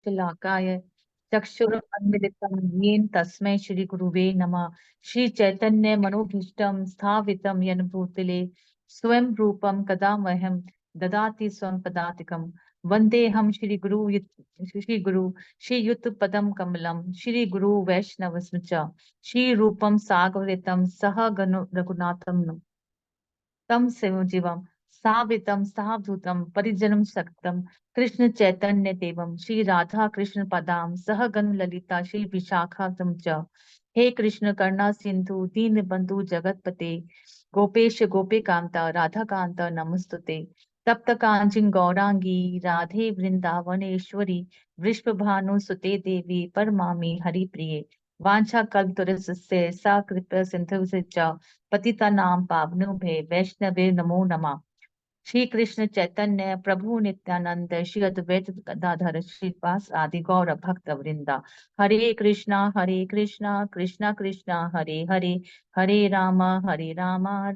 श्लाकाय चक्षुरुन्मिलितं येन तस्मै श्री गुरुवे नमः। श्री चैतन्य मनोभीष्टं स्थापितं येन भूतले स्वयं रूपं कदा मह्यं ददाति स्वं पदातिकं। वन्देऽहं श्री गुरु श्रीयुत पदं कमलं श्री गुरु वैष्णवस्म च श्री रूपं साग्रहितं सह रघुनाथं तम शिवजीवम सावितम सावधूतम परिजनम शक्तम कृष्ण चैतन्य देवम श्री राधा कृष्ण पदाम सह गण ललिता श्री विशाखातम च। हे कृष्ण करुणा सिंधु दीन बंधु जगतपते गोपेश गोपिकांता राधा कांता नमस्तुते। तप्त कांचन गौरांगी राधे वृंदावनेश्वरी वृषभानु सुते देवी परमामी हरि प्रिये वांछा कल्पतरुस्य सा कृपया सिंधु पतितानां पावनेभ्यो वैष्णवे नमो नमः। श्री कृष्ण चैतन्य प्रभु नित्यानंद श्री अद्वैत गदाधर श्रीवास आदि गौर भक्त वृंदा। हरे कृष्णा कृष्णा कृष्णा हरे हरे हरे राम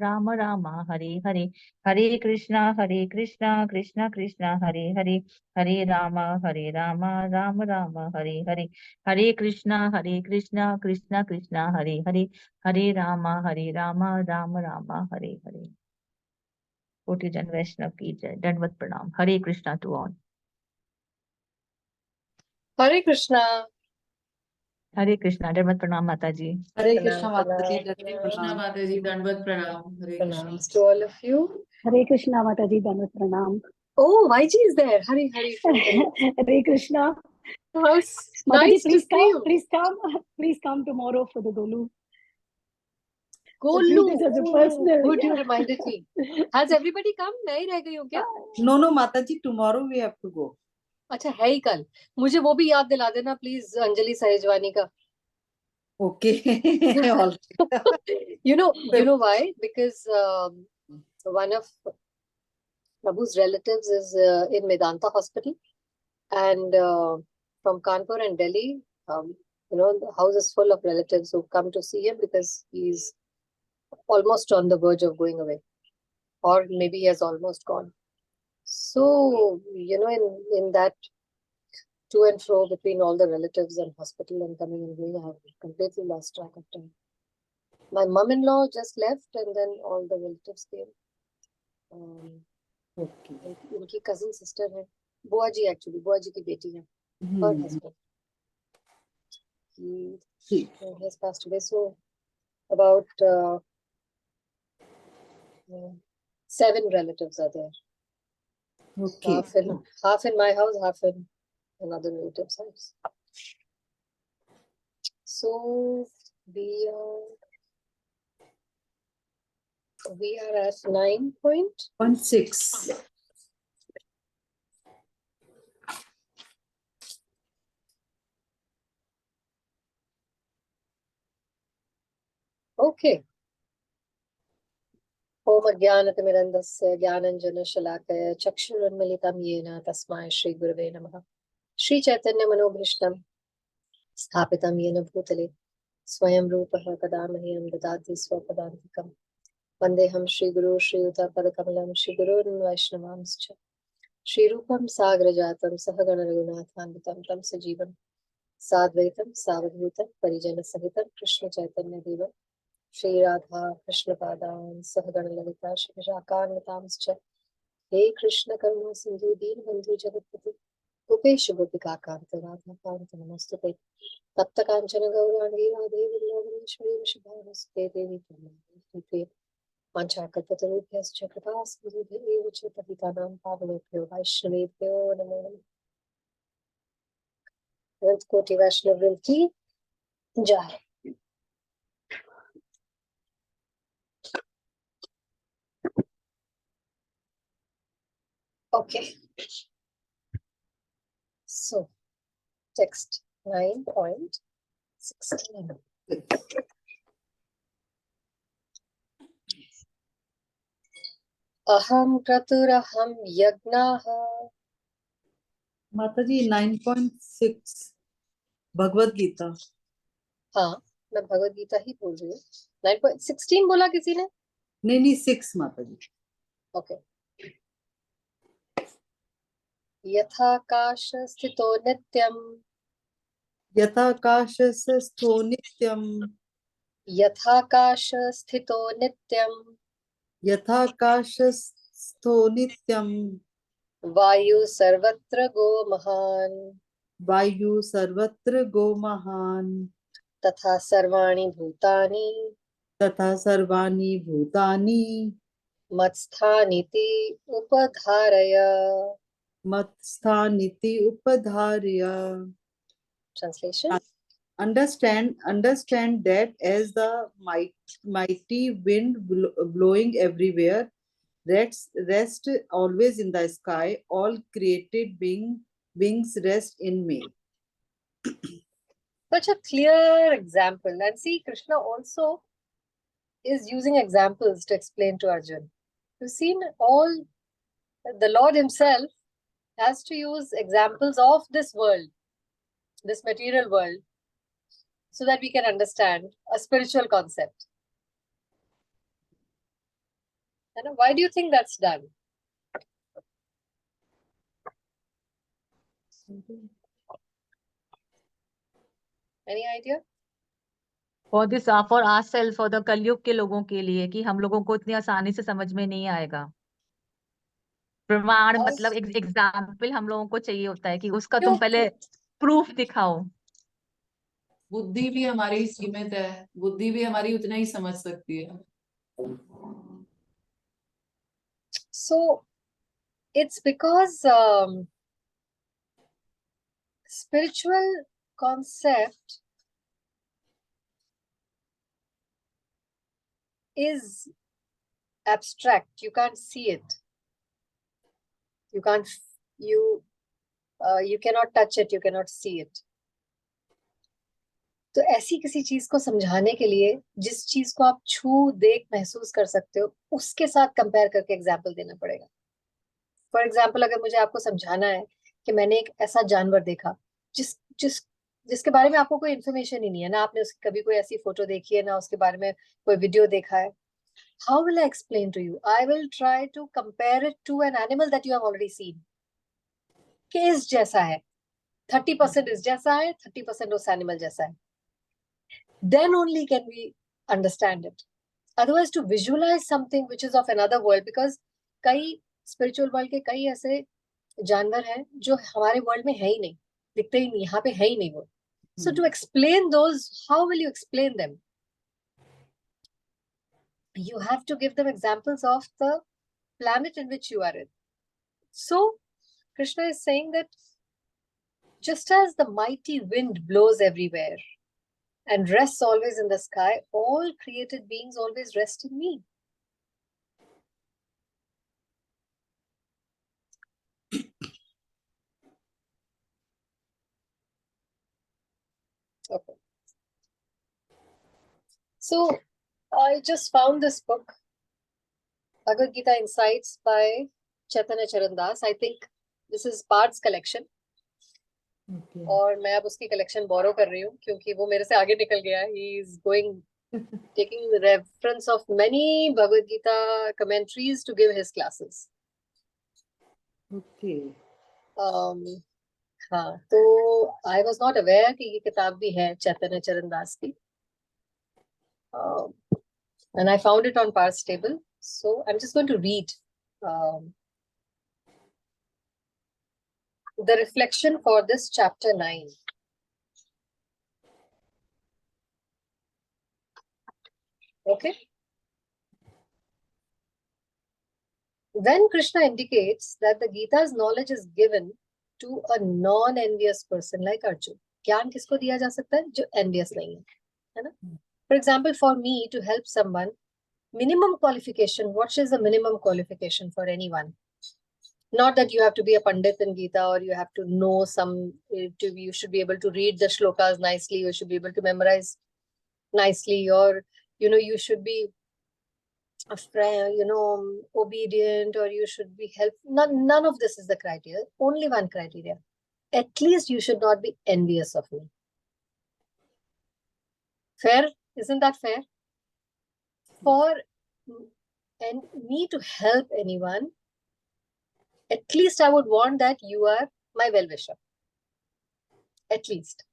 राम राम हरे हरे। हरे कृष्णा कृष्णा कृष्णा हरे हरे हरे राम राम राम हरे हरे। हरे कृष्णा कृष्णा कृष्णा हरे हरे हरे राम राम राम हरे हरे। कोटि जन वैष्णव की जय। दंडवत प्रणाम। हरे कृष्णा टू ऑल। हरे कृष्णा। हरे कृष्णा। दंडवत प्रणाम माता जी। हरे कृष्णा माता जी। हरे कृष्णा माता जी। दंडवत प्रणाम। हरे Krishna to all of you. हरे कृष्णा माता जी, दंडवत प्रणाम। Oh, YG is there. हरे कृष्णा माता जी, Nice to see you. please come tomorrow for the Golu. Golu. Treat it as a personal, Good, you yeah. reminded me. Has everybody come? मैं ही रह गई हूँ क्या? No माता जी, tomorrow we have to go. अच्छा है ही कल। मुझे वो भी याद दिला देना प्लीज, अंजलि सहेजवानी का। Okay. All right. You know why? Because one of Prabhu's relatives is in Medanta Hospital, and from Kanpur and Delhi, the house is full of relatives who come to see him because he's almost on the verge of going away, or maybe he has almost gone. So, in that to and fro between all the relatives and hospital and coming and going, I have completely lost track of time. My mom-in-law just left, and then all the relatives came. Okay. उनकी cousin sister है, बुआ जी की बेटी है, her husband. He has passed away. So about 7 relatives are there. Okay. Half in my house, half in another relative's house. So we are at 9.16. Okay. ओम अज्ञानतिमिरन्धस्य ज्ञानञ्जनशलाकया चक्षुरुन्मिलितं येन तस्मै श्रीगुरवे नमः। श्रीचैतन्यमनोभीष्टं स्थापितं येन भूतले स्वयं रूपः कदा मह्यं ददाति स्वपदान्तिकं। वन्देऽहं श्रीगुरू श्रीयुतपदकमलं श्रीगुरून् वैष्णवांश्च। श्रीरूपं साग्रजातं सहगण रघुनाथान्वितं तं सजीवं साद्वैतं सावधूतं परिजनसहितं कृष्णचैतन्यदेवं श्री राधा कृष्ण पादान सहगण ललिता श्री विशाखान्वितांश्च। हे कृष्ण करुणा सिंधु दीन बंधु जगतपति गोपेश गोपिका कांत राधा कांत नमस्तुते। तप्त कांचन गौरांगी राधे वृंदावनेश्वरी वृषभानुसुते देवी प्रेम वाञ्छाकल्पतरुभ्यश्च कृपा सिन्धुभ्येव च पतितानां पावनेभ्यो वैष्णवेभ्यो नमो नमः। अनंत कोटि वैष्णव वृंद की जय। Okay, so text 9.16. अहं क्रतुरहं यज्ञः। माता जी 9.6 भगवत गीता। हाँ, मैं भगवत गीता ही बोल रही हूँ। 9.16 बोला किसी ने? नहीं 6 माता जी। ओके। यथाकाश स्थितो नित्यम, यथाकाशस्य स्थो नित्यम, यथाकाश स्थितो नित्यम, यथाकाशस्थो नित्यम, वायु सर्वत्र गो महान, वायु सर्वत्र गो महान, तथा सर्वाणि भूतानि तथा सर्वाणि भूतानि मत्स्थानीति उपधारय. मत्स्थानिति उपधार्य. Translation. Understand that as the mighty wind blowing everywhere, rest always in the sky, all created beings rest in me. Such a clear example. And see, Krishna also is using examples to explain to Arjun. You've seen all, the Lord himself has to use examples of this world, this material world, so that we can understand a spiritual concept. And why do you think that's done? Any idea? For this, for ourselves, for the कलयुग के लोगों के लिए, कि हम लोगों को इतनी आसानी से समझ में नहीं आएगा. प्रमाण मतलब एग्जाम्पल हम लोगों को चाहिए होता है कि उसका तुम पहले प्रूफ दिखाओ. बुद्धि भी हमारी सीमित है, बुद्धि भी हमारी उतना ही समझ सकती है. So it's because spiritual concept is abstract. You can't see it. You can't, you cannot touch it. You cannot see it. तो ऐसी किसी चीज को समझाने के लिए जिस चीज को आप छू देख महसूस कर सकते हो उसके साथ कंपेयर करके एग्जाम्पल देना पड़ेगा. फॉर एग्जाम्पल, अगर मुझे आपको समझाना है कि मैंने एक ऐसा जानवर देखा जिसके बारे में आपको कोई इन्फॉर्मेशन ही नहीं है ना, आपने उसकी कभी कोई ऐसी फोटो देखी है ना उसके बारे में कोई वीडियो देखा है, how will I explain to you? I will try to compare it to an animal that you have already seen, कि इस जैसा है, 30% इस जैसा है, 30% उस एनिमल जैसा है. Then only can we understand it. Otherwise, to visualize something which is of another world, because कई spiritual world के कई ऐसे जानवर हैं जो हमारे वर्ल्ड में है ही नहीं, दिखते ही नहीं, यहाँ पे है ही नहीं वो. So to explain those, how will you explain them? You have to give them examples of the planet in which you are in. So Krishna is saying that just as the mighty wind blows everywhere and rests always in the sky, all created beings always rest in me. Okay. So I just found this book, Bhagavad Gita Insights by Chaitanya Charandas. I think this is Parth's collection. Okay. और मैं अब उसकी collection borrow कर रही हूँ क्योंकि वो मेरे से आगे निकल गया. He is taking reference of many Bhagavad Gita commentaries to give his classes. Okay. हाँ, तो I was not aware कि ये किताब भी है चैतन्य चरणदास की. And I found it on Parth's table. So I'm just going to read the reflection for this chapter 9. Okay. When Krishna indicates that the Gita's knowledge is given to a non-envious person like Arjun. ज्ञान किसको दिया जा सकता है? जो envious नहीं है ना? For example, for me to help someone, minimum qualification, what is the minimum qualification for anyone? Not that you have to be a Pandit in Gita or you have to know you should be able to read the shlokas nicely, you should be able to memorize nicely, or, you should be obedient, or you should be helpful. None of this is the criteria. Only one criteria. At least you should not be envious of me. Fair? Isn't that fair? For me to help anyone, At least I would want that you are my well-wisher. At least.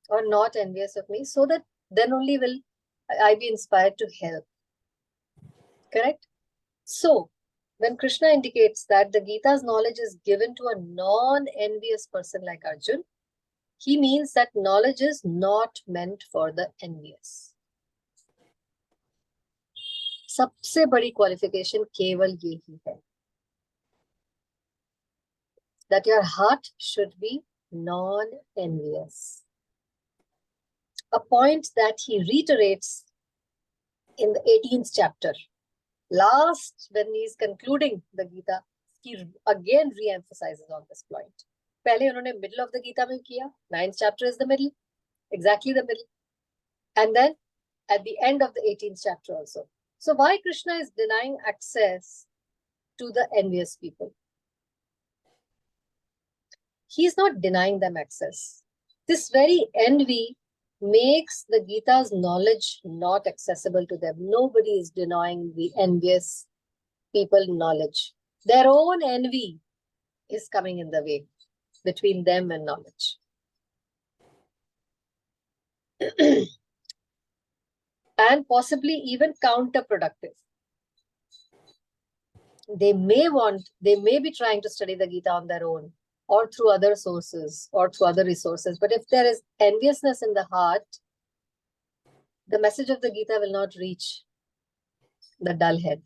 Or not envious of me, so that then only will I be inspired to help. Correct? So, when Krishna indicates that the Gita's knowledge is given to a non-envious person like Arjun, he means that knowledge is not meant for the envious. सबसे बड़ी qualification केवल यही है, that your heart should be non-envious. A point that he reiterates in the 18th chapter. Last, when he is concluding the Gita, he again re-emphasizes on this point. पहले उन्होंने middle of the Gita में किया, 9th chapter is the middle, exactly the middle. And then at the end of the 18th chapter also. So why Krishna is denying access to the envious people? He is not denying them access. This very envy makes the Gita's knowledge not accessible to them. Nobody is denying the envious people knowledge. Their own envy is coming in the way between them and knowledge. And possibly even counterproductive. They may be trying to study the Gita on their own, or through other sources, or through other resources. But if there is enviousness in the heart, the message of the Gita will not reach the dull head.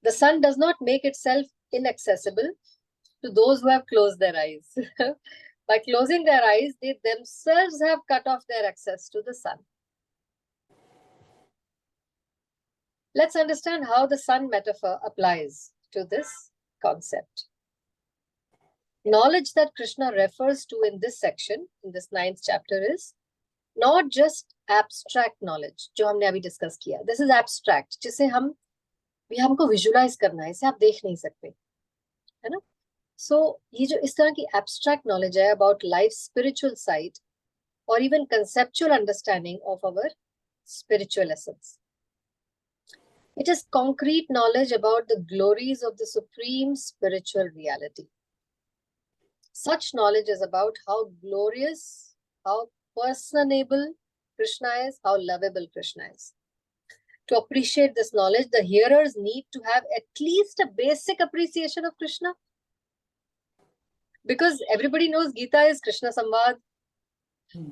The sun does not make itself inaccessible to those who have closed their eyes. By closing their eyes, they themselves have cut off their access to the sun. Let's understand how the sun metaphor applies to this concept. Knowledge that Krishna refers to in this section, in this 9th chapter, is not just abstract knowledge, जो हमने अभी discuss किया. This is abstract, जिसे हमको visualize करना है, इसे आप देख नहीं सकते, है ना? So ये जो इस तरह की abstract knowledge है about life's spiritual side, or even conceptual understanding of our spiritual essence. It is concrete knowledge about the glories of the supreme spiritual reality. Such knowledge is about how glorious, how personable Krishna is, how lovable Krishna is. To appreciate this knowledge, the hearers need to have at least a basic appreciation of Krishna. Because everybody knows Gita is Krishna Samvad.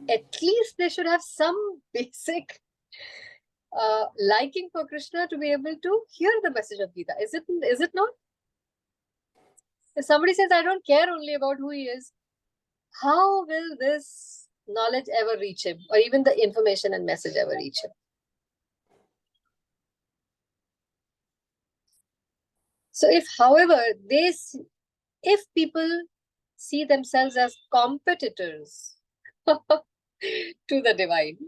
At least they should have some basic liking for Krishna to be able to hear the message of Gita. Is it not? If somebody says, I don't care only about who he is, how will this knowledge ever reach him, or even the information and message ever reach him? So however, if people see themselves as competitors to the divine,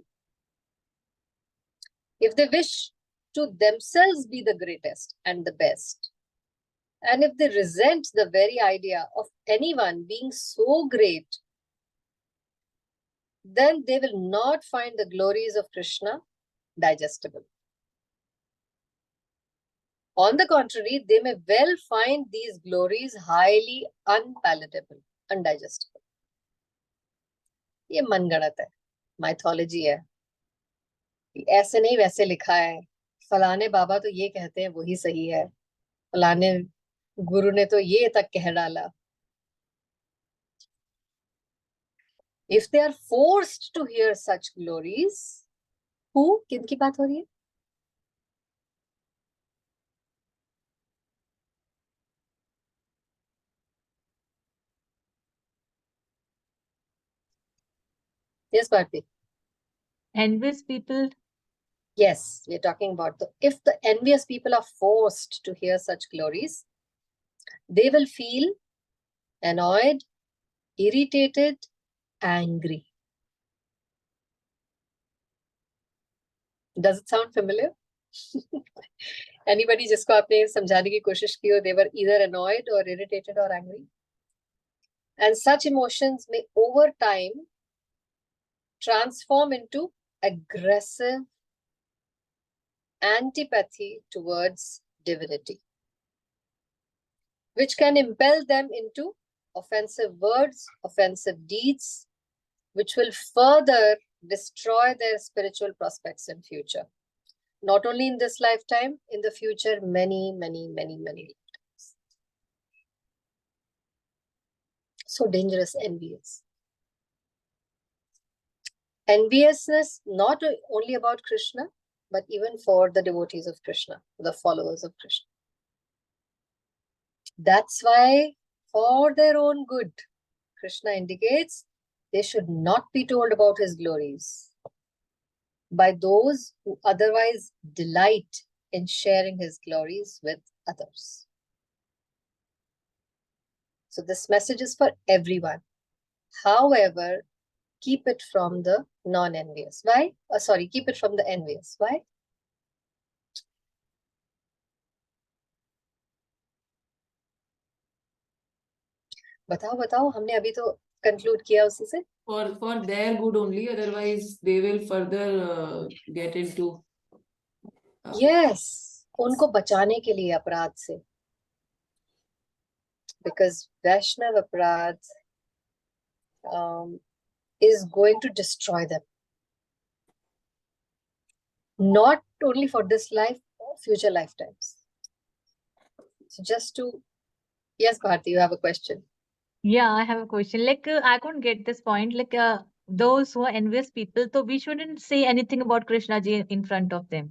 if they wish to themselves be the greatest and the best, and if they resent the very idea of anyone being so great, then they will not find the glories of Krishna digestible. On the contrary, they may well find these glories highly unpalatable, undigestible. ये मनगढ़ंत है, mythology है. ऐसे नहीं वैसे लिखा है, फलाने बाबा तो ये कहते हैं वही सही है, फलाने गुरु ने तो ये तक कह डाला. If they are forced to hear such glories, किनकी बात हो रही है? Yes, Bharti. Envious people. Yes, we're talking about if the envious people are forced to hear such glories, they will feel annoyed, irritated, angry. Does it sound familiar? Anybody जिसको आपने समझाने की कोशिश की हो, they were either annoyed or irritated or angry. And such emotions may over time transform into aggressive antipathy towards divinity. which can impel them into offensive words, offensive deeds, which will further destroy their spiritual prospects in future. Not only in this lifetime, in the future, many, many, many, many lifetimes. So dangerous, envious. Enviousness, not only about Krishna, but even for the devotees of Krishna, the followers of Krishna. That's why, for their own good, Krishna indicates they should not be told about his glories by those who otherwise delight in sharing his glories with others. So this message is for everyone. However, keep it from the non-envious. Why? Keep it from the envious. Why? बताओ हमने अभी तो conclude किया उसी से. For their good only, otherwise they will further get into. Yes, उनको बचाने के लिए अपराध से. Because Vaishnava Aparadh is going to destroy them. Not only for this life, future lifetimes. So just to... Yes, Bharti, you have a question. Yeah, I have a question. Like, I couldn't get this point. Like, those who are envious people, so we shouldn't say anything about Krishna ji in front of them.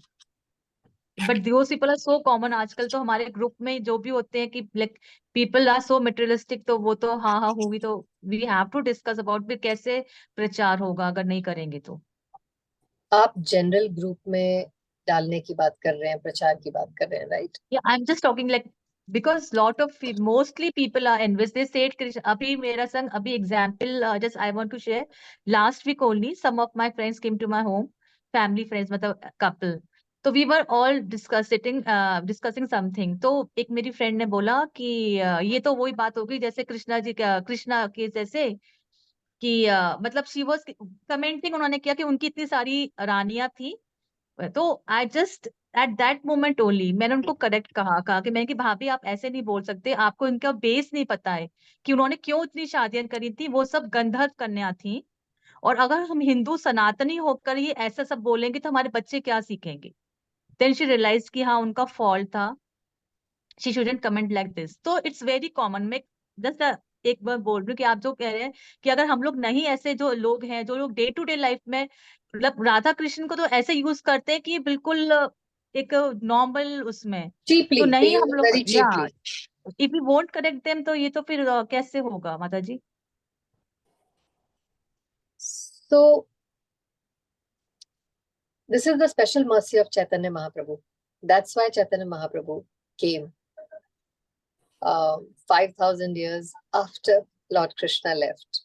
But those people are so common आजकल तो हमारे group में जो भी होते हैं कि like people are so materialistic तो वो तो हाँ होगी तो we have to discuss about भी कैसे प्रचार होगा अगर नहीं करेंगे तो. आप जनरल ग्रुप में डालने की बात कर रहे हैं, प्रचार की बात कर रहे हैं, right? Yeah, I'm just talking like because lot of mostly people are envious. They said Krishna. अभी मेरा संग अभी example just I want to share. Last week only some of my friends came to my home, family friends मतलब couple. तो we were all discussing something. तो एक मेरी friend ने बोला कि ये तो वही बात होगी जैसे कृष्णा के जैसे कि मतलब she was commenting उन्होंने किया कि उनकी इतनी सारी रानियां थी. तो I just at that moment only मैंने उनको करेक्ट कहा कि मैं कि भाभी आप ऐसे नहीं बोल सकते, आपको इनका बेस नहीं पता है कि उन्होंने क्यों इतनी शादियां करी थी. वो सब गंधर्व कन्या थी और अगर हम हिंदू सनातनी होकर ही ऐसा सब बोलेंगे तो हमारे बच्चे क्या सीखेंगे. देन शी रियलाइज कि हाँ उनका फॉल्ट था, she shouldn't comment like this. तो इट्स वेरी कॉमन. मैं जस्ट एक बार बोल रही हूँ कि आप जो कह रहे हैं कि अगर हम लोग नहीं ऐसे जो लोग हैं जो लोग डे टू डे लाइफ में मतलब राधा कृष्ण को तो ऐसे यूज करते हैं कि बिल्कुल एक नॉर्मल उसमें चीपली, तो they नहीं use हम it लोग very या cheaply. If you won't correct them तो ये तो फिर कैसे होगा माता जी. So this is the special mercy of Chaitanya Mahaprabhu. That's why Chaitanya Mahaprabhu came 5,000 years after Lord Krishna left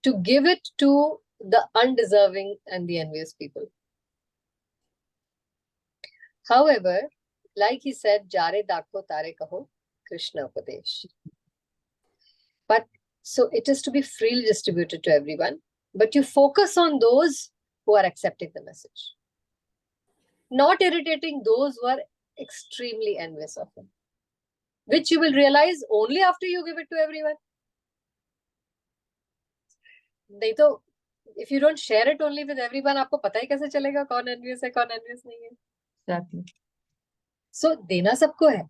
to give it to the undeserving and the envious people. However, like he said, Jare Dakho Tare Kaho, Krishna Upadesh. But so it is to be freely distributed to everyone, but you focus on those who are accepting the message, not irritating those who are extremely envious of him, which you will realize only after you give it to everyone. नहीं तो if you don't share it only with everyone, आपको पता ही कैसे चलेगा कौन envious है कौन envious नहीं है. Exactly. So देना सबको है,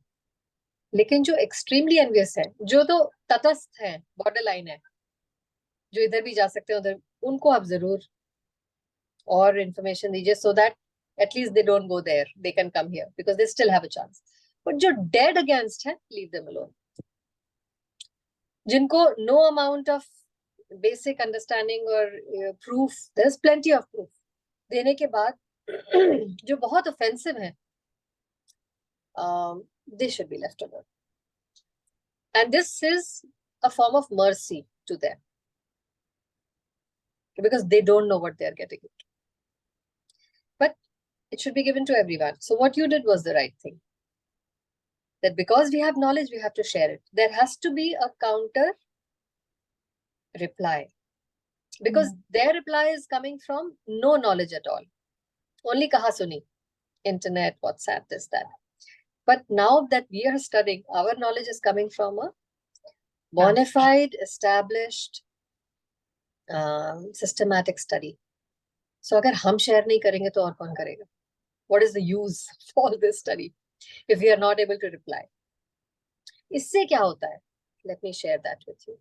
लेकिन जो extremely envious है, जो तो तटस्थ है, borderline है, जो इधर भी जा सकते हैं उधर, उनको आप जरूर और information दीजिए so that at least they don't go there, they can come here because they still have a chance. But जो dead against है, leave them alone. जिनको no amount of basic understanding or proof, there's plenty of proof देने के बाद जो बहुत offensive है, they should be left alone. And this is a form of mercy to them because they don't know what they are getting into. But it should be given to everyone. So what you did was the right thing. That because we have knowledge, we have to share it. There has to be a counter reply because their reply is coming from no knowledge at all. Only kaha suni, internet, WhatsApp, this, that. But now that we are studying, our knowledge is coming from a bona fide, established, systematic study. So अगर हम share नहीं करेंगे तो और कौन करेगा? What is the use of all this study if we are not able to reply? इससे क्या होता है? Let me share that with you.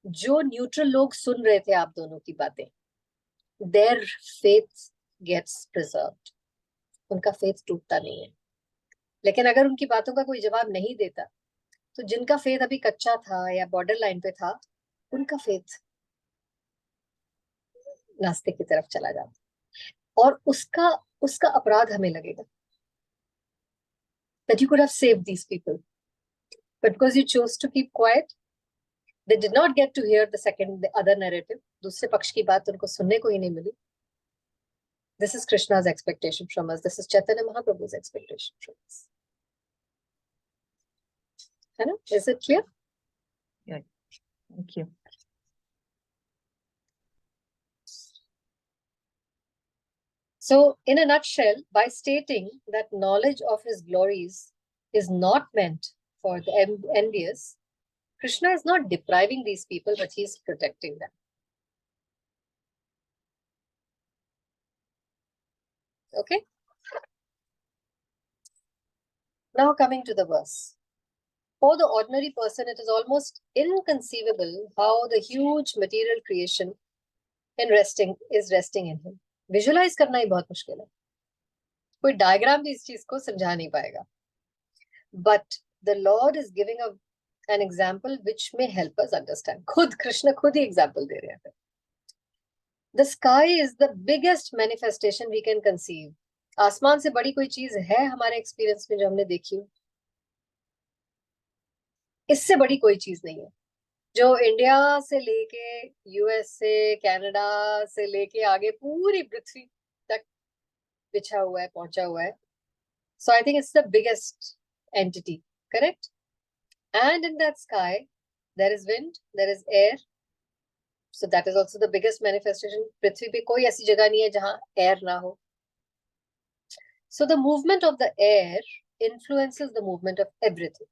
जो neutral लोग सुन रहे थे आप दोनों की बातें, their faith gets preserved. उनका faith टूटता नहीं है. लेकिन अगर उनकी बातों का कोई जवाब नहीं देता, तो जिनका faith अभी कच्चा था या border line पे था, उनका faith नास्तिक की तरफ चला जाता और उसका अपराध हमें लगेगा. That you could have saved these people, but because you chose to keep quiet, they did not get to hear the other narrative. दूसरे पक्ष की बात उनको सुनने को ही नहीं मिली. This is Krishna's expectation from us. This is Chaitanya Mahaprabhu's expectation from us. है ना? Is it clear? Yeah. Thank you. So, in a nutshell, by stating that knowledge of his glories is not meant for the envious, Krishna is not depriving these people, but he is protecting them. Okay? Now coming to the verse. For the ordinary person, it is almost inconceivable how the huge material creation is resting in him. Visualize करना ही बहुत मुश्किल है. कोई diagram भी इस चीज को समझा नहीं पाएगा. But the Lord is giving an example which may help us understand. Krishna खुद ही example दे रहे हैं. The sky is the biggest manifestation we can conceive. आसमान से बड़ी कोई चीज है हमारे एक्सपीरियंस में जो हमने देखी हो? इससे बड़ी कोई चीज नहीं है जो इंडिया से लेके यूएस से कनाडा से लेके आगे पूरी पृथ्वी तक बिछा हुआ है, पहुंचा हुआ है. So I think it's the biggest entity, correct? And in that sky, there is wind, there is air. So that is also the biggest manifestation. पृथ्वी पे कोई ऐसी जगह नहीं है जहां air ना हो. So the movement of the air influences the movement of everything.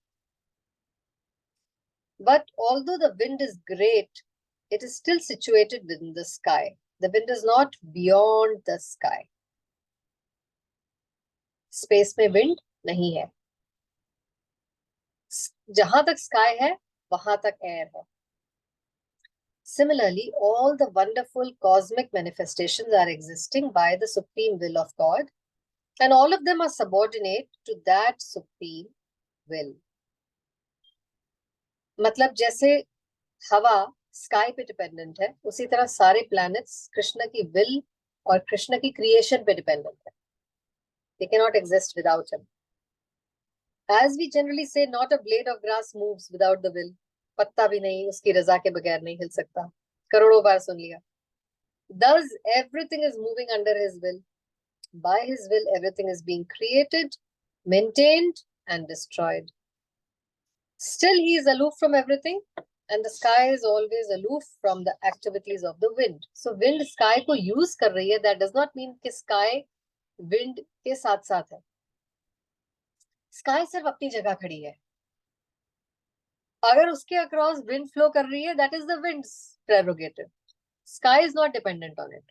But although the wind is great, it is still situated within the sky. The wind is not beyond the sky. Space में wind नहीं है. जहां तक sky है, वहां तक air है. Similarly, all the wonderful cosmic manifestations are existing by the supreme will of God, and all of them are subordinate to that supreme will. मतलब जैसे हवा स्काई पे डिपेंडेंट है, उसी तरह सारे प्लैनेट्स कृष्ण की विल और कृष्ण की क्रिएशन पे डिपेंडेंट है. They cannot exist without him. As we generally say, not a blade of grass moves without the will. पत्ता भी नहीं उसकी रजा के बगैर नहीं हिल सकता. करोड़ों बार सुन लिया. Thus, everything is moving under his will. By his will, everything is being created, maintained, and destroyed. Still, he is aloof from everything, and the sky is always aloof from the activities of the wind. So, wind sky को use कर रही है. That does not mean कि sky wind के साथ साथ है. Sky सिर्फ अपनी जगह खड़ी है. अगर उसके across wind flow कर रही है, that is the wind's prerogative. Sky is not dependent on it.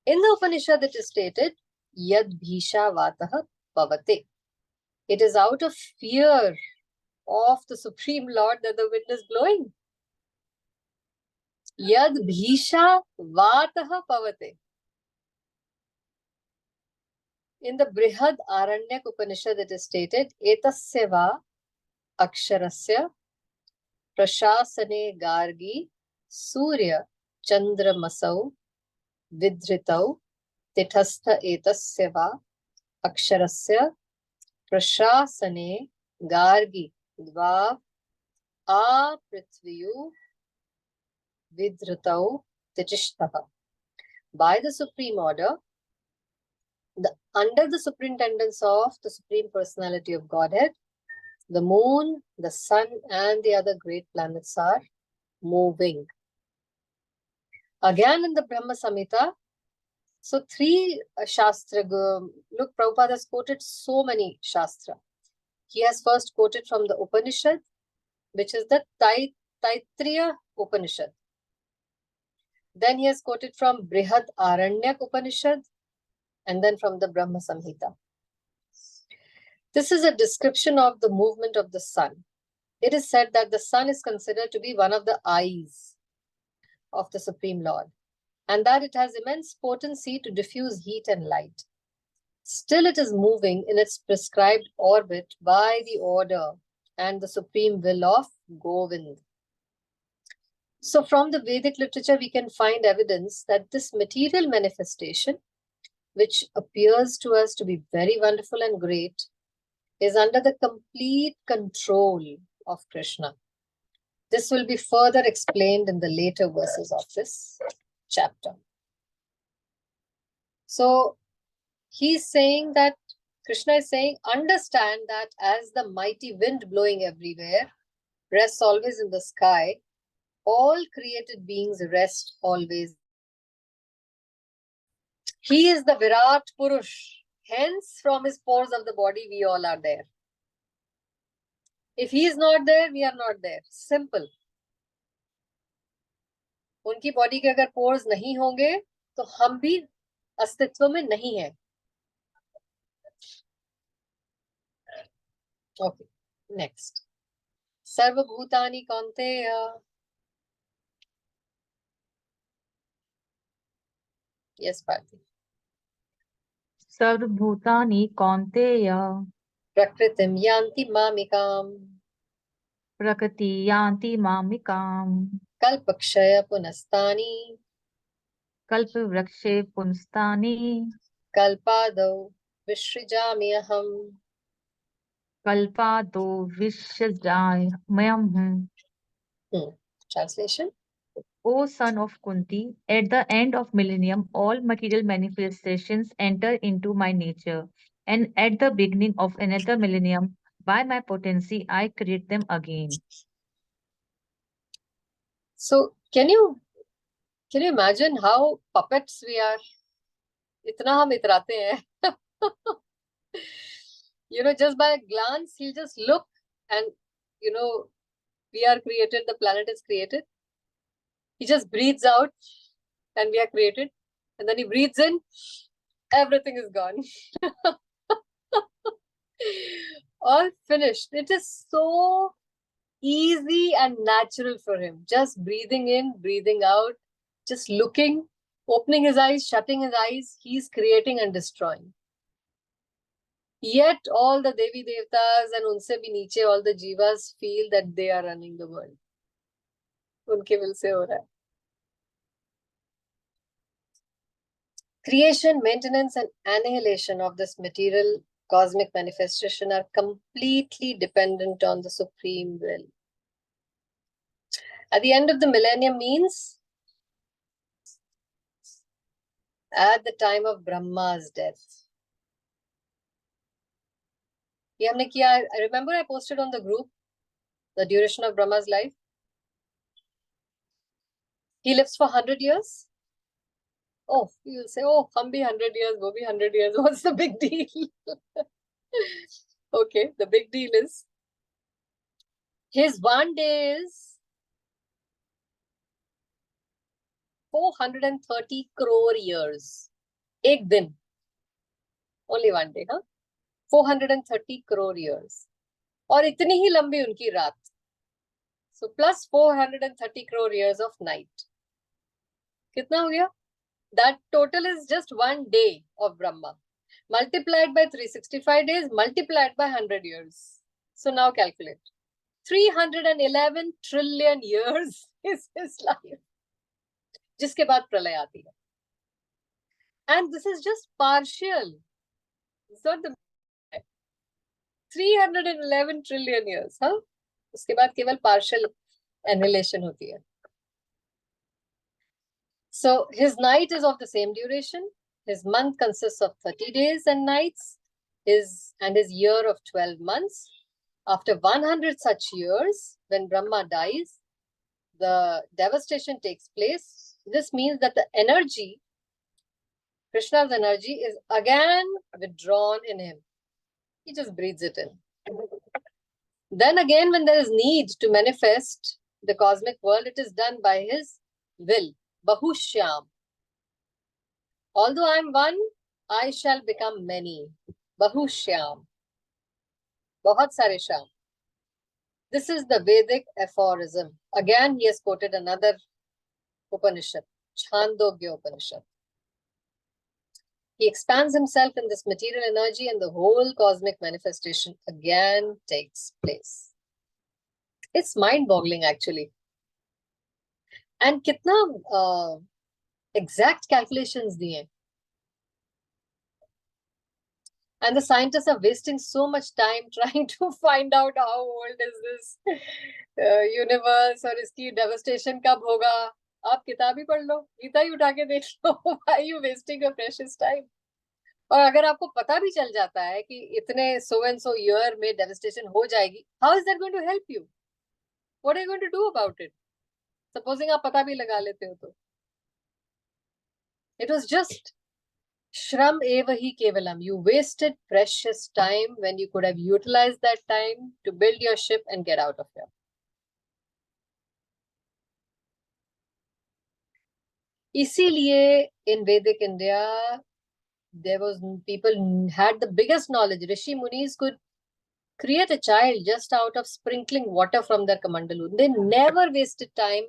In the Upanishad, it is stated, Yad Bhisha Vatah Pavate. It is out of fear of the Supreme Lord that the wind is blowing. Yad Bhisha Vatah Pavate. In the Brihad Aranyak Upanishad, it is stated, Etasya va Aksharasya Prashasane Gargi Surya Chandra Masau Vidritau Tithastha Etasya va Aksharasya Prashasane Gargi Dvav A Prithviyu Vidritau Tichishtaha. By the supreme order, under the superintendence of the Supreme Personality of Godhead, the moon, the sun, and the other great planets are moving. Again, in the Brahma Samhita, So three Shastra, look, Prabhupada has quoted so many Shastra. He has first quoted from the Upanishad, which is the Taittiriya Upanishad. Then he has quoted from Brihad Aranyak Upanishad, and then from the Brahma Samhita. This is a description of the movement of the sun. It is said that the sun is considered to be one of the eyes of the Supreme Lord, and that it has immense potency to diffuse heat and light. Still, it is moving in its prescribed orbit by the order and the supreme will of Govind. So from the Vedic literature, we can find evidence that this material manifestation, which appears to us to be very wonderful and great, is under the complete control of Krishna. This will be further explained in the later verses of this chapter. So he's saying that, Krishna is saying, understand that as the mighty wind blowing everywhere rests always in the sky, all created beings rest always. He is the Virat Purush. Hence, from his pores of the body, we all are there. If he is not there, we are not there. Simple. उनकी body के अगर pores नहीं होंगे तो हम भी अस्तित्व में नहीं है. Okay, next. सर्वभूतानि कौन्तेय. Yes, Parthi. सर्वभूतानि कौन्तेय प्रकृतिं यान्ति मामिकाम्. प्रकृति यान्ति मामिकाम्. कल्पक्षय पुनस्तानि. कल्पवृक्षे पुंस्तानि. कल्पादौ विसृजामि अहम्. कल्पादो विसृजाम्यहम्. Translation. O son of Kunti, at the end of millennium, all material manifestations enter into my nature, and at the beginning of another millennium, by my potency, I create them again. So, can you imagine how puppets we are? इतना हम इतराते हैं. Just by a glance, he'll just look and, we are created, the planet is created. He just breathes out and we are created. And then he breathes in, everything is gone. All finished. It is so easy and natural for him. Just breathing in, breathing out, just looking, opening his eyes, shutting his eyes. He's creating and destroying. Yet all the Devi Devtas and unse bhi niche, all the jivas feel that they are running the world. Unke will se ho raha hai. Creation, maintenance and annihilation of this material cosmic manifestation are completely dependent on the supreme will. At the end of the millennium means at the time of Brahma's death. I remember I posted on the group the duration of Brahma's life. He lives for 100 years. Oh, you will say, oh, hum bhi 100 years, wo bhi 100 years. What's the big deal? Okay, the big deal is his one day is 430 crore years. Ek din. Only one day, huh? 430 crore years. और इतनी ही लंबी उनकी रात. So plus 430 crore years of night. कितना हो गया? That total is just one day of Brahma. Multiplied by 365 days, multiplied by 100 years. So now calculate. 311 trillion years is his life. जिसके बाद प्रलय आती है. And this is just partial. It's not the 311 trillion years, huh? उसके बाद केवल partial annihilation होती है. So his night is of the same duration. His month consists of 30 days and nights. His year of 12 months. After 100 such years, when Brahma dies, the devastation takes place. This means that the energy Krishna's energy is again withdrawn in him. He just breathes it in. Then again, when there is need to manifest the cosmic world, it is done by his will. Bahushyam. Although I am one, I shall become many. Bahushyam. Bahut sare Shyam. This is the Vedic aphorism. Again, he has quoted another Upanishad, Chandogya Upanishad. He expands himself in this material energy and the whole cosmic manifestation again takes place. It's mind-boggling actually. And kitna exact calculations diye. And the scientists are wasting so much time trying to find out how old is this universe और इसकी devastation कब होगा. आप किताब ही पढ़ लो, गीता ही उठा के देख लो. Why are you wasting your precious time? और अगर आपको पता भी चल जाता है कि इतने so and so year में devastation हो जाएगी, how is that going to help you? What are you going to do about it? Supposing आप पता भी लगा लेते हो तो. It was just Shram eva hi kevalam. You wasted precious time when you could have utilized that time to build your ship and get out of here. इसीलिए in Vedic India, there was people had the biggest knowledge. Rishi Munis could create a child just out of sprinkling water from their kamandalu. They never wasted time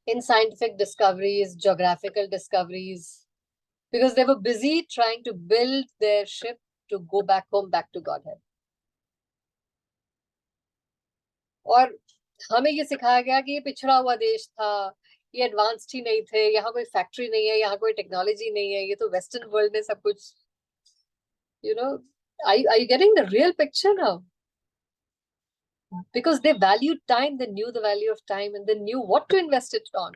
in scientific discoveries, geographical discoveries, because they were busy trying to build their ship to go back home, back to Godhead. और हमें ये सिखाया गया कि ये पिछड़ा हुआ देश था, ये एडवांस्ड ही नहीं थे, यहाँ कोई फैक्ट्री नहीं है, यहाँ कोई टेक्नोलॉजी नहीं है, ये तो वेस्टर्न वर्ल्ड ने सब कुछ, you know, are you getting the real picture now? Because they valued time, they knew the value of time, and they knew what to invest it on.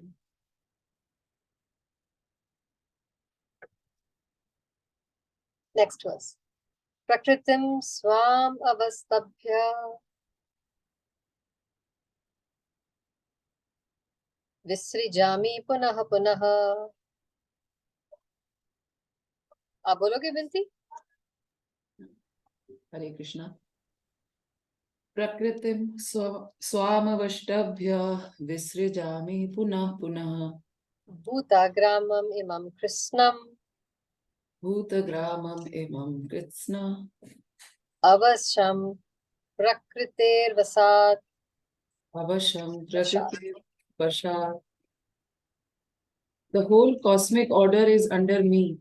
Next verse. Prakritim swam avastabhya visrijami punah punah. आप बोलोगे बिनती? हरे कृष्णा. प्रकृतिम स्वामवष्टभ्य विसृजामि पुनः पुनः. भूताग्रामम इमं कृष्णम भूतग्रामम् इमं कृत्स्न अवश्यम प्रकृतेर्वसात् अवशं प्रकृतिर्वशात्. The whole cosmic order is under me.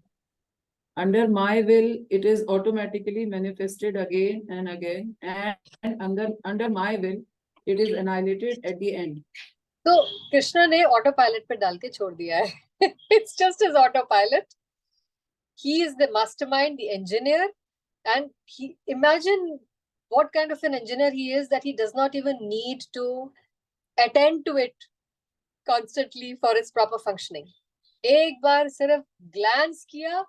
Under my will, it is automatically manifested again and again, and under my will, it is annihilated at the end. तो कृष्ण ने auto pilot पे डाल के छोड़ दिया है. It's just his autopilot. He is the mastermind, the engineer, and he imagine what kind of an engineer he is that he does not even need to attend to it constantly for its proper functioning. एक बार सिर्फ glance किया,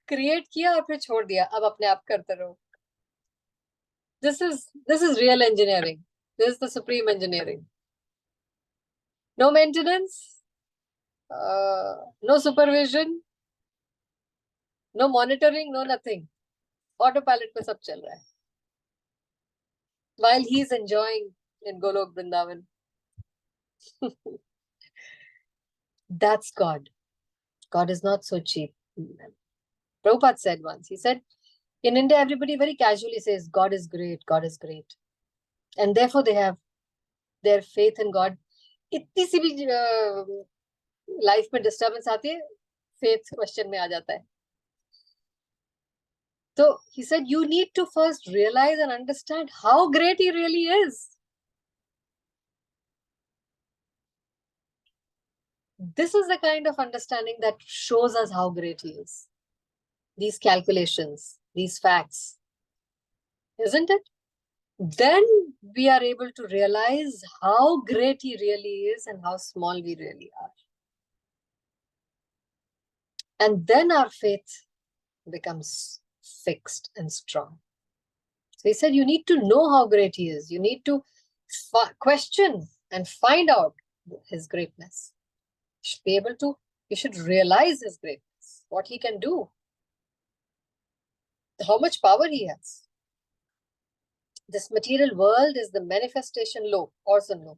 create किया और फिर छोड़ दिया. अब अपने आप करते रहो. This is real engineering. This is the supreme engineering. No maintenance, no supervision, no monitoring, no nothing. Autopilot पे सब चल रहा है. While he's enjoying in Golok Vrindavan. That's God. God is not so cheap. Prabhupada said once, he said, in India, everybody very casually says, God is great, God is great. And therefore they have their faith in God. इतनी सी भी life में disturbance आती है, faith question में आ जाता है. So he said, you need to first realize and understand how great he really is. This is the kind of understanding that shows us how great he is. These calculations, these facts, isn't it? Then we are able to realize how great he really is and how small we really are. And then our faith becomes fixed and strong. So he said, you need to know how great he is. You need to question and find out his greatness. You should be able to, you should realize his greatness. limits, what he can do, how much power he has. This material world is the manifestation law, or some law.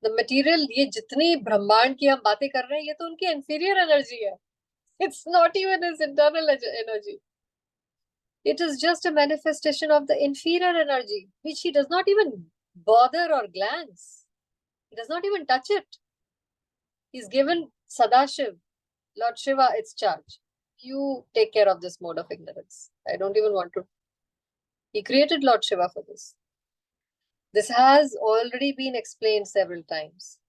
The material, ये जितनी ब्रह्मांड की हम बातें कर रहे हैं, ये तो उनकी inferior energy है. It's not even his internal energy. It is just a manifestation of the inferior energy, which he does not even bother or glance. He does not even touch it. He's given Sadashiv, Lord Shiva, its charge. You take care of this mode of ignorance. I don't even want to. He created Lord Shiva for this. This has already been explained several times.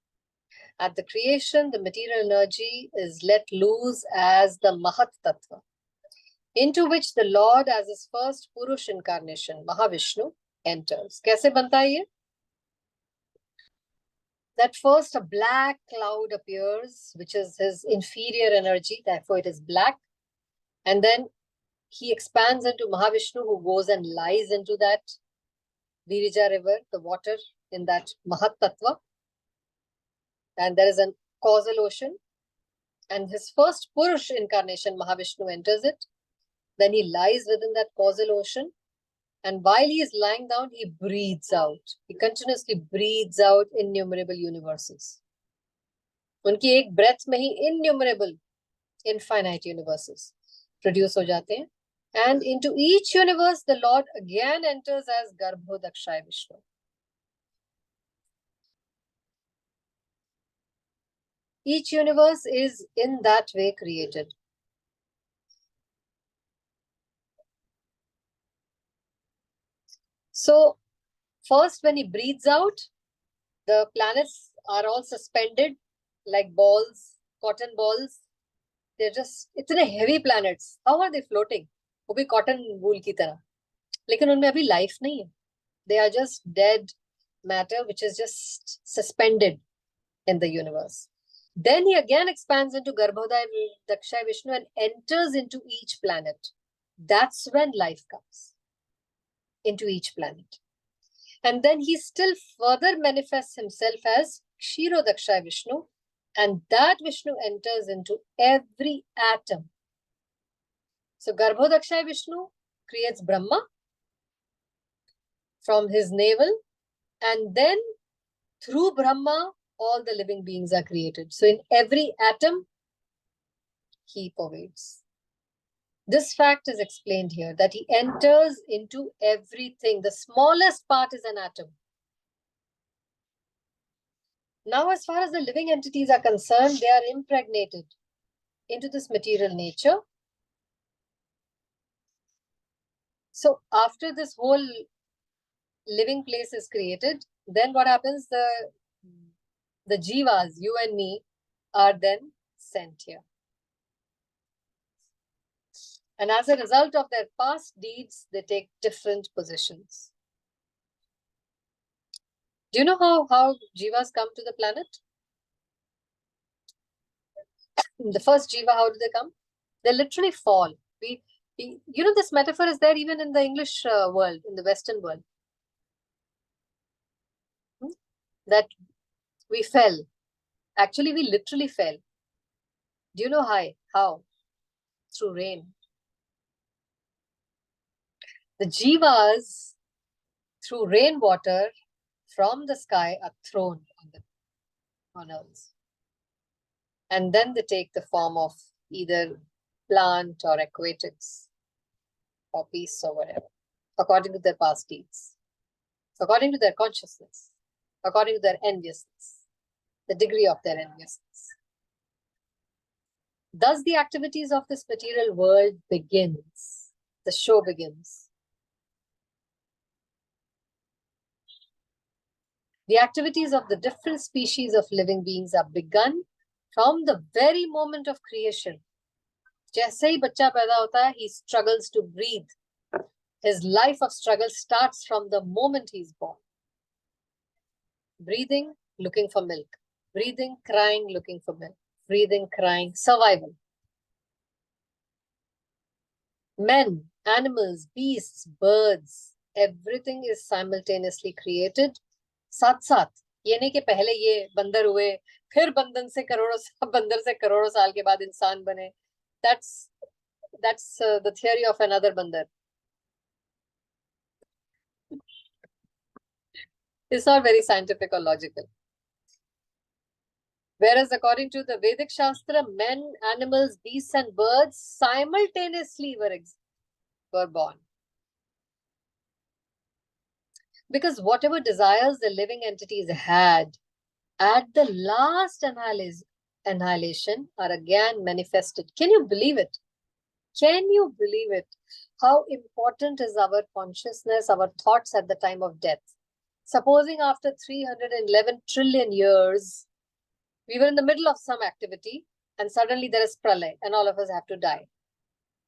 At the creation, the material energy is let loose as the Mahat Tattva, into which the Lord, as his first Purush incarnation, Mahavishnu, enters. Kaise banta hai ye? That first a black cloud appears, which is his inferior energy, therefore it is black. And then he expands into Mahavishnu, who goes and lies into that Virija river, the water in that Mahat Tattva. And there is a causal ocean. And his first Purush incarnation, Mahavishnu, enters it. Then he lies within that causal ocean. And while he is lying down, he breathes out. He continuously breathes out innumerable universes. उनकी एक breath में ही innumerable, infinite universes produce हो जाते हैं. And into each universe, the Lord again enters as Garbhodakshaya Vishnu. Each universe is in that way created. So, first when he breathes out, the planets are all suspended like balls, cotton balls. They're just, itne heavy planets. How are they floating? वो भी cotton wool की तरह. लेकिन उनमें अभी life नहीं है. They are just dead matter which is just suspended in the universe. Then he again expands into Garbhodakshaya Vishnu and enters into each planet. That's when life comes into each planet. And then he still further manifests himself as Kshirodakshaya Vishnu, and that Vishnu enters into every atom. So Garbhodakshaya Vishnu creates Brahma from his navel, and then through Brahma, all the living beings are created. So in every atom, he pervades. This fact is explained here, that he enters into everything. The smallest part is an atom. Now, as far as the living entities are concerned, they are impregnated into this material nature. So after this whole living place is created, then what happens? The jivas, you and me, are then sent here. And as a result of their past deeds, they take different positions. Do you know how jivas come to the planet? The first jiva, how do they come? They literally fall. You know, this metaphor is there even in the English world, in the Western world. That we fell. Actually, we literally fell. Do you know how? Through rain. The jivas, through rainwater from the sky, are thrown on earth. And then they take the form of either plant or aquatics or beasts or whatever, according to their past deeds, according to their consciousness, according to their enviousness, the degree of their enviousness. Thus the activities of this material world begins. The show begins. The activities of the different species of living beings are begun from the very moment of creation. जैसे ही बच्चा पैदा होता है, he struggles to breathe. His life of struggle starts from the moment he is born. Breathing, looking for milk. Breathing, crying, looking for milk. Breathing, crying, survival. Men, animals, beasts, birds, everything is simultaneously created. साथ साथ, ये नहीं कि पहले ये बंदर हुए, फिर बंदर से करोड़ों साल के बाद इंसान बने, That's the theory of another bandar. It's not very scientific or logical. Whereas according to the Vedic Shastra, men, animals, beasts and birds simultaneously were born. Because whatever desires the living entities had at the last annihilation are again manifested. Can you believe it? Can you believe it? How important is our consciousness, our thoughts at the time of death? Supposing after 311 trillion years, we were in the middle of some activity and suddenly there is pralay and all of us have to die.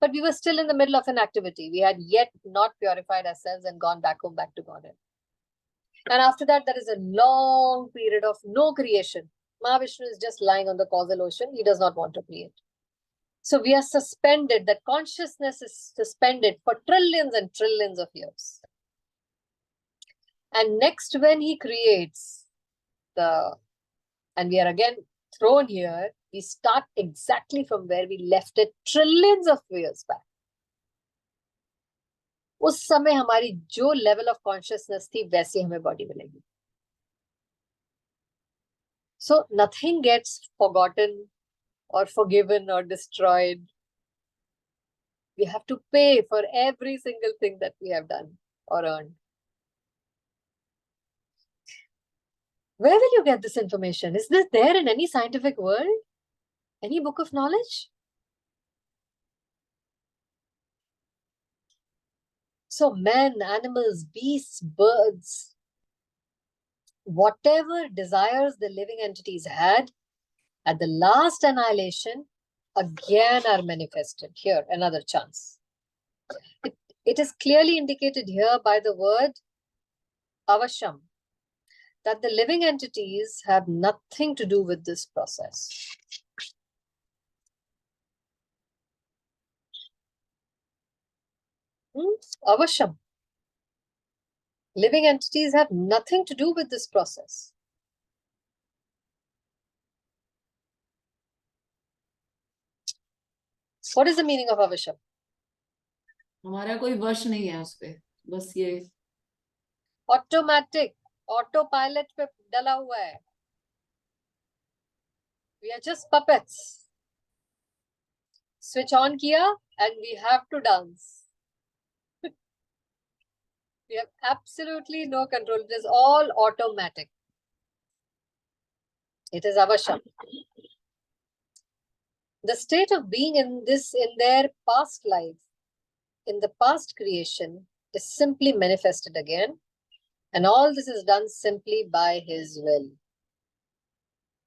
But we were still in the middle of an activity. We had yet not purified ourselves and gone back home, back to Godhead. And after that, there is a long period of no creation. Mahavishnu is just lying on the causal ocean. He does not want to create. So we are suspended. That consciousness is suspended for trillions and trillions of years. And next, when he creates and we are again thrown here, we start exactly from where we left it trillions of years back. उस समय हमारी जो level of consciousness थी वैसी हमें body मिलेगी. So nothing gets forgotten or forgiven or destroyed. We have to pay for every single thing that we have done or earned. Where will you get this information? Is this there in any scientific world? Any book of knowledge? So men, animals, beasts, birds, whatever desires the living entities had at the last annihilation, again are manifested. Here, another chance. It is clearly indicated here by the word avasham, that the living entities have nothing to do with this process. Avasham. Living entities have nothing to do with this process. What is the meaning of avasham? हमारा कोई वश नहीं है उस पे, बस ये Automatic, autopilot पे डला हुआ है. We are just puppets. Switch on kiya and we have to dance. We have absolutely no control. It is all automatic. It is avasham. The state of being in their past life, in the past creation, is simply manifested again. And all this is done simply by His will.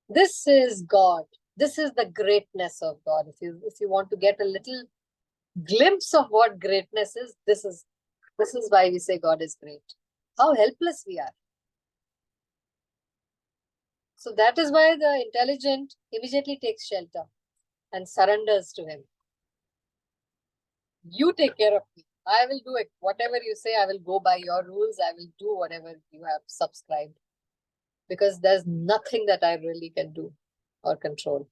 This is God. This is the greatness of God. If you want to get a little glimpse of what greatness is, this is why we say God is great. How helpless we are. So that is why the intelligent immediately takes shelter and surrenders to Him. You take care of me. I will do it. Whatever you say, I will go by your rules. I will do whatever you have subscribed. Because there's nothing that I really can do or control.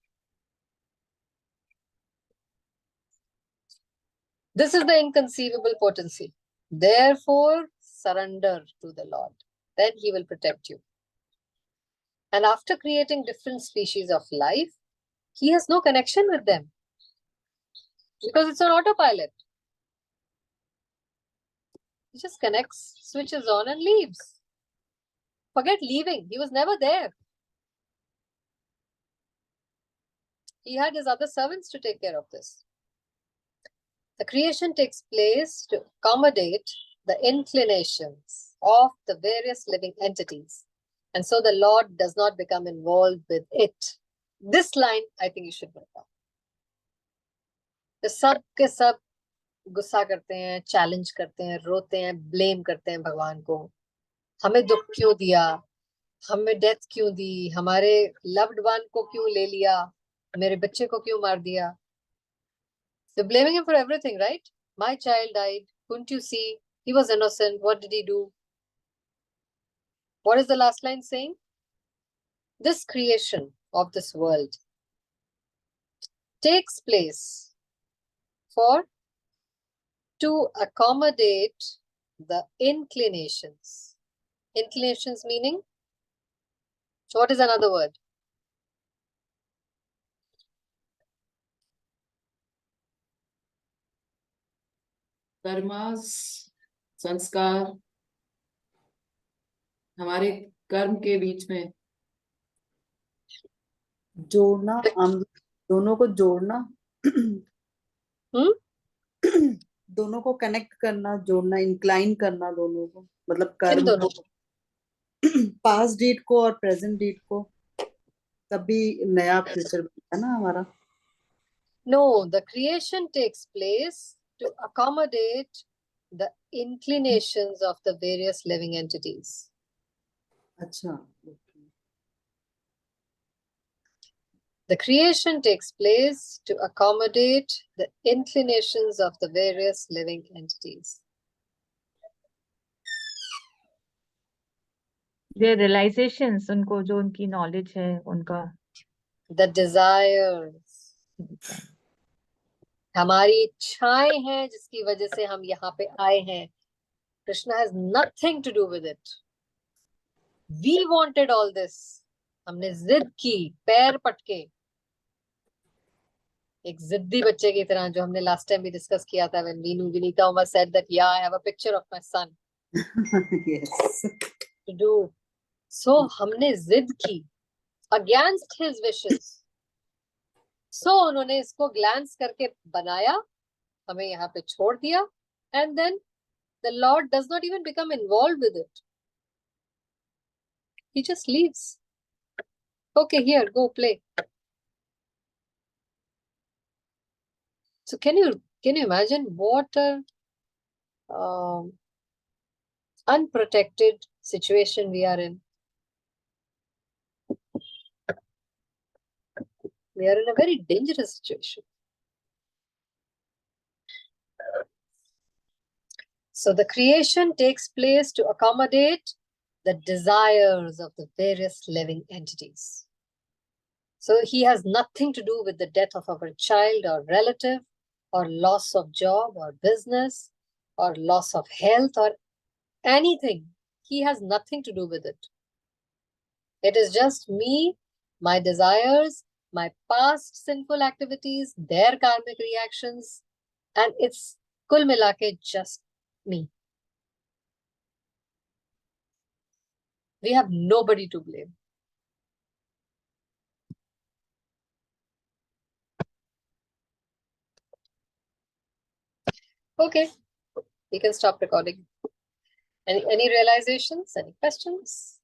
This is the inconceivable potency. Therefore, surrender to the Lord. Then He will protect you. And after creating different species of life, He has no connection with them. Because it's on autopilot. He just connects, switches on and leaves. Forget leaving. He was never there. He had His other servants to take care of this. The creation takes place to accommodate the inclinations of the various living entities. And so the Lord does not become involved with it. This line, I think you should write down. The सब के सब गुस्सा करते हैं, challenge करते हैं, रोते हैं, blame करते हैं भगवान को. हमें दुख क्यों दिया? हमें death क्यों दी? हमारे loved one को क्यों ले लिया? मेरे बच्चे को क्यों मार दिया? You're blaming Him for everything, right? My child died. Couldn't you see? He was innocent. What did he do? What is the last line saying? This creation of this world takes place for to accommodate the inclinations. Inclinations meaning? What is another word? Karmas, संस्कार, हमारे कर्म के बीच में जोड़ना, हम दोनों को जोड़ना, दोनों को कनेक्ट करना, जोड़ना, इंक्लाइन करना दोनों को, मतलब किन कर्म दोनों को, पास्ट डेट को और प्रेजेंट डेट को, तभी नया फ्यूचर बनता है ना हमारा। No, the creation takes place to accommodate the inclinations of the various living entities. अच्छा, The creation takes place to accommodate the inclinations of the various living entities. their realizations, उनको जो उनकी knowledge है उनका The desires. हमारी इच्छाएं हैं जिसकी वजह से हम यहाँ पे आए हैं. Krishna has nothing to do with it. We wanted all this. हमने जिद की, पैर पटके. एक जिद्दी बच्चे की तरह, जो हमने लास्ट टाइम भी डिस्कस किया था, when Vinita Uma said that, yeah, I have a picture of my son yes. to do. So हमने जिद की against his wishes. So उन्होंने इसको glance करके बनाया, हमें यहाँ पे छोड़ दिया, and then the Lord does not even become involved with it. He just leaves. Okay, here, go play. So can you imagine what a unprotected situation we are in? We are in a very dangerous situation. So the creation takes place to accommodate the desires of the various living entities. So he has nothing to do with the death of our child or relative, or loss of job or business, or loss of health or anything. He has nothing to do with it. It is just me, my desires, my past sinful activities, their karmic reactions, and it's kul milake just me. We have nobody to blame. Okay, we can stop recording. Any realizations? Any questions?